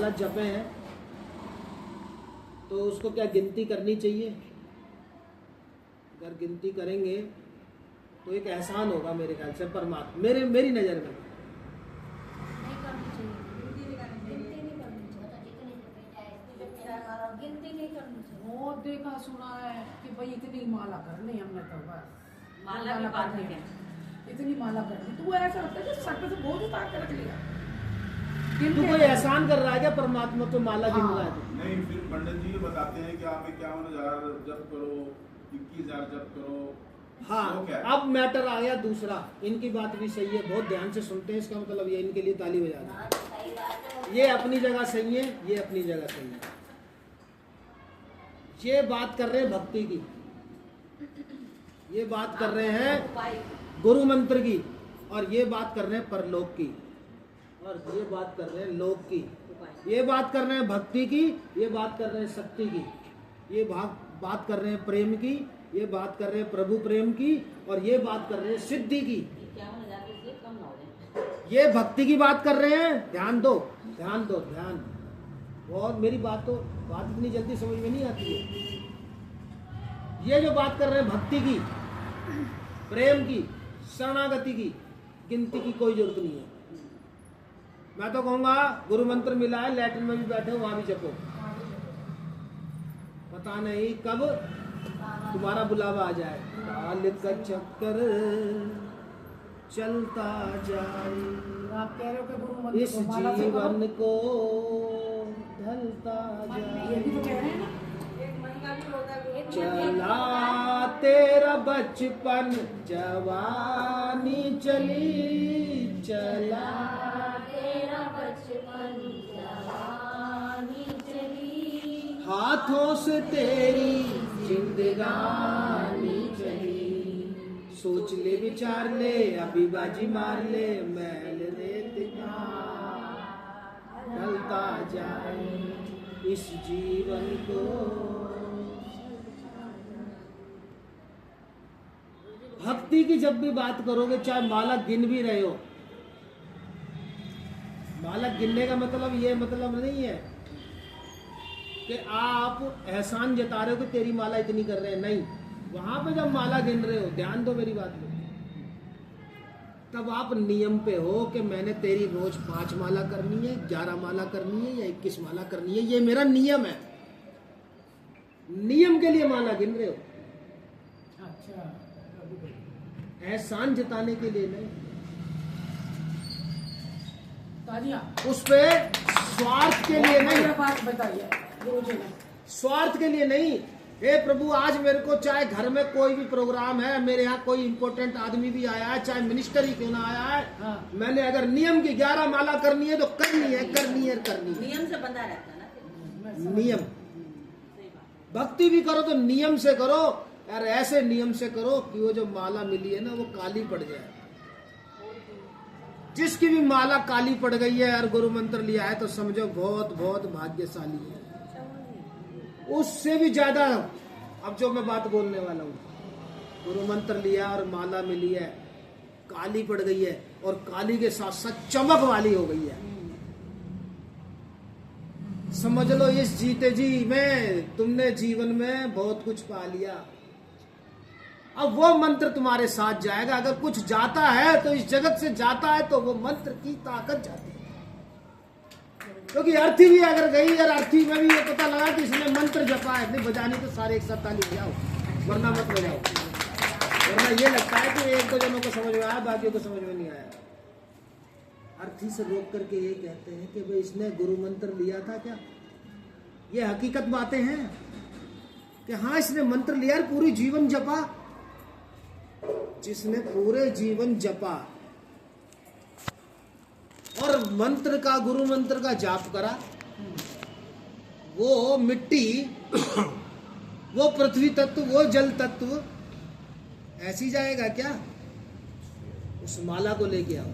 साथ जपे हैं तो उसको क्या गिनती करनी चाहिए? अगर गिनती करेंगे तो एक एहसान होगा मेरे ख्याल से परमात्मा, मेरी नज़र में। नहीं करनी चाहिए, गिनती नहीं करनी चाहिए। वो देखा सुना है कि भाई इतनी माला कर ली हमने तो बस माला की बात है, इतनी माला कर ली। तो ऐसा लगता है कि सर पे से बोझ उतार के रख लिया। तू कोई एहसान कर रहा है क्या परमात्मा तो माला गिन रहा है? नहीं, फिर पंडित जी बताते हैं कि आप 51,000 जप करो, 21,000 जप करो। हाँ, अब मैटर आ गया दूसरा। इनकी बात भी सही है, बहुत ध्यान से सुनते हैं, इसका मतलब ये इनके लिए ताली बजाना। ये अपनी जगह सही है, ये अपनी जगह सही है। ये बात कर रहे हैं भक्ति की, ये बात कर रहे हैं गुरु मंत्र की, और ये बात कर रहे हैं परलोक की, और ये बात कर रहे हैं लोक की। ये बात कर रहे हैं भक्ति की, ये बात कर रहे हैं शक्ति की, ये बात कर रहे हैं प्रेम की, ये बात कर रहे हैं प्रभु प्रेम की, और ये बात कर रहे हैं सिद्धि की। ये भक्ति की बात कर रहे हैं। ध्यान दो, ध्यान दो, ध्यान। और मेरी बात इतनी जल्दी समझ में नहीं आती है। ये जो बात कर रहे हैं भक्ति की, प्रेम की, शरणागति की, गिनती की कोई जरूरत नहीं है। मैं तो कहूंगा गुरु मंत्र मिला है, लैट्रिन में भी बैठे हो वहां भी जपो। पता नहीं कब तुम्हारा बुलावा आ जाए। काल का चक्कर चलता जाए, आप कह रहे हो कि गुरु मंत्र इस को माला से करो। जीवन को ढलता ये भी तो जाए। कह रहे हैं ना। एक महीना भी होता है, चला तेरा बचपन, जवानी चली, चला तेरा बचपन जवानी चली, हाथों से तेरी जिंदगानी चली। सोच ले विचार ले, अभी बाजी मार ले, मैल रेत का ढलता जाए इस जीवन को। भक्ति की जब भी बात करोगे, चाहे माला गिन भी रहे हो, माला गिनने का मतलब ये मतलब नहीं है कि आप एहसान जता रहे हो कि तेरी माला इतनी कर रहे हैं। नहीं, वहां पे जब माला गिन रहे हो, ध्यान दो मेरी बात में, तब आप नियम पे हो कि मैंने तेरी रोज 5 माला करनी है, 11 माला करनी है या 21 माला करनी है। ये मेरा नियम है। नियम के लिए माला गिन रहे हो, अच्छा, एहसान जताने के लिए नहीं। तालियां। उस पे स्वार्थ के लिए नहीं, बात बताइए गुरु जी ने। स्वार्थ के लिए नहीं। हे प्रभु, आज मेरे को चाहे घर में कोई भी प्रोग्राम है, मेरे यहाँ कोई इंपॉर्टेंट आदमी भी आया है, चाहे मिनिस्टर ही क्यों ना आया है, हाँ। मैंने अगर नियम की 11 माला करनी है तो करनी है, करनी है, करनी है। नियम से बंधा रहता है ना फिर। नियम। सही बात। भक्ति भी करो तो नियम से करो, यार ऐसे नियम से करो कि वो जो माला मिली है ना वो काली पड़ जाए। जिसकी भी माला काली पड़ गई है और गुरु मंत्र लिया है तो समझो बहुत बहुत भाग्यशाली है। उससे भी ज्यादा अब जो मैं बात बोलने वाला हूँ, गुरु मंत्र लिया और माला मिली है, काली पड़ गई है और काली के साथ साथ चमक वाली हो गई है, समझ लो इस जीते जी में तुमने जीवन में बहुत कुछ पा लिया। अब वो मंत्र तुम्हारे साथ जाएगा। अगर कुछ जाता है तो इस जगत से जाता है तो वो मंत्र की ताकत जाती है। क्योंकि अर्थी भी अगर गई और अर्थी में भी ये पता लगा कि इसने मंत्र जपा है, नहीं बजानी तो सारे एक साथ ताली बजाओ, वरना मत बजाओ। वरना ये लगता है कि एक दो जनों को समझ में आया, बाकियों को समझ में नहीं आया। अर्थी से रोक करके ये कहते हैं कि भाई इसने गुरु मंत्र लिया था क्या? ये हकीकत बातें हैं कि हाँ इसने मंत्र लिया और पूरी जीवन जपा। जिसने पूरे जीवन जपा और मंत्र का, गुरु मंत्र का जाप करा, वो मिट्टी, वो पृथ्वी तत्व, वो जल तत्व ऐसी जाएगा क्या? उस माला को लेके आओ,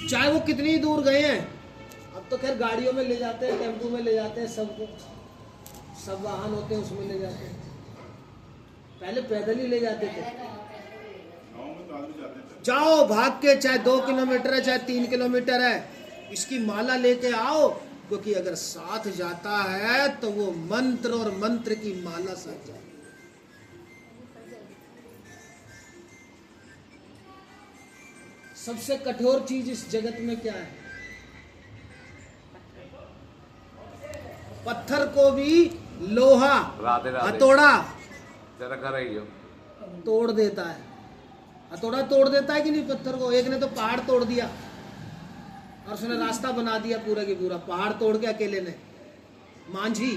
चाहे वो कितनी दूर गए हैं। अब तो खैर गाड़ियों में ले जाते हैं, टेम्पो में ले जाते हैं, सबको सब वाहन होते हैं उसमें ले जाते हैं। पहले पैदल ही ले जाते थे। जाओ भाग के, चाहे 2 किलोमीटर है चाहे 3 किलोमीटर है, इसकी माला लेके आओ, क्योंकि अगर साथ जाता है तो वो मंत्र और मंत्र की माला साथ जाए। सबसे कठोर चीज इस जगत में क्या है? पत्थर को भी लोहा राधे राधे हथौड़ा जरा कर रही हो। तोड़ देता है। हथौड़ा तोड़ देता है कि नहीं पत्थर को? एक ने तो पहाड़ तोड़ दिया और उसने रास्ता बना दिया पूरा की पूरा, पहाड़ तोड़ के अकेले ने। मांझी,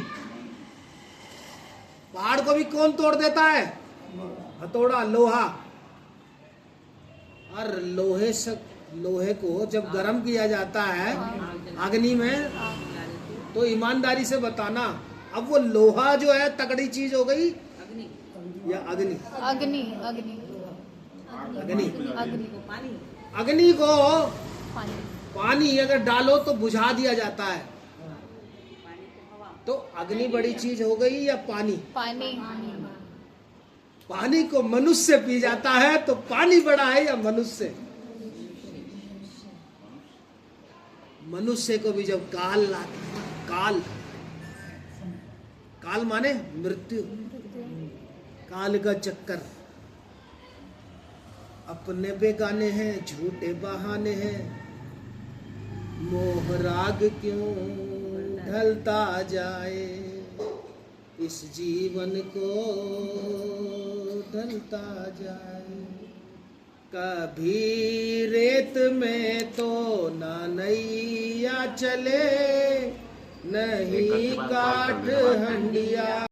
पहाड़ को भी कौन तोड़ देता है? हथौड़ा, लोहा। और लोहे को जब गर्म किया जाता है अग्नि में, तो ईमानदारी से बताना, अब वो लोहा जो है तगड़ी चीज हो गई या अग्नि? अग्नि अग्नि अग्नि। अग्नि अग्नि को पानी पानी अगर डालो तो बुझा दिया जाता है। तो अग्नि बड़ी चीज हो गई या पानी? पानी पानी को मनुष्य पी जाता है तो पानी बड़ा है या मनुष्य? मनुष्य को भी जब काल लाता, काल काल माने मृत्यु, काल का चक्कर, अपने बेगाने हैं, झूठे बहाने हैं, मोह राग क्यों ढलता जाए, इस जीवन को ढलता जाए, कभी रेत में तो ना नैया चले, नहीं काठ हंडिया